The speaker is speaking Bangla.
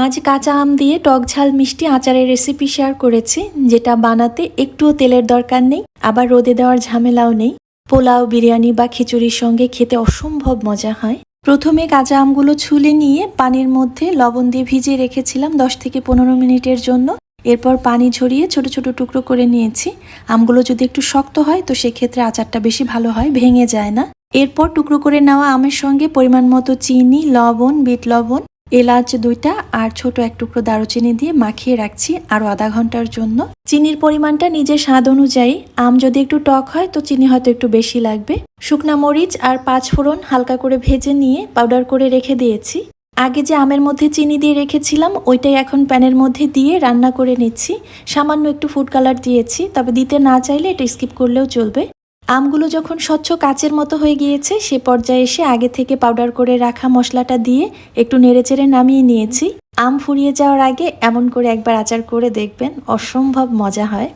আজ কাঁচা আম দিয়ে টক ঝাল মিষ্টি আচারের রেসিপি শেয়ার করেছি, যেটা বানাতে একটুও তেলের দরকার নেই, আবার রোদে দেওয়ার ঝামেলাও নেই। পোলাও, বিরিয়ানি বা খিচুড়ির সঙ্গে খেতে অসম্ভব মজা হয়। প্রথমে কাঁচা আমগুলো ছুলে নিয়ে পানির মধ্যে লবণ দিয়ে ভিজিয়ে রেখেছিলাম 10 থেকে 15 মিনিটের জন্য। এরপর পানি ঝরিয়ে ছোট ছোট টুকরো করে নিয়েছি। আমগুলো যদি একটু শক্ত হয় তো সেক্ষেত্রে আচারটা বেশি ভালো হয়, ভেঙে যায় না। এরপর টুকরো করে নেওয়া আমের সঙ্গে পরিমাণ মতো চিনি, লবণ, বিট লবণ, এলাচ 2টা আর ছোট এক টুকরো দারুচিনি দিয়ে মাখিয়ে রাখছি আরও আধা ঘন্টার জন্য। চিনির পরিমাণটা নিজের স্বাদ অনুযায়ী। আম যদি একটু টক হয় তো চিনি হয়তো একটু বেশি লাগবে। শুকনা মরিচ আর 5 ফোড়ন হালকা করে ভেজে নিয়ে পাউডার করে রেখে দিয়েছি। আগে যে আমের মধ্যে চিনি দিয়ে রেখেছিলাম ওইটাই এখন প্যানের মধ্যে দিয়ে রান্না করে নিচ্ছি। সামান্য একটু ফুড কালার দিয়েছি, তবে দিতে না চাইলে এটা স্কিপ করলেও চলবে। আমগুলো যখন স্বচ্ছ কাচের মতো হয়ে গিয়েছে সে পর্যায়ে এসে আগে থেকে পাউডার করে রাখা মশলাটা দিয়ে একটু নেড়েচেড়ে নামিয়ে নিয়েছি। আম ফুরিয়ে যাওয়ার আগে এমন করে একবার আচার করে দেখবেন, অসম্ভব মজা হয়।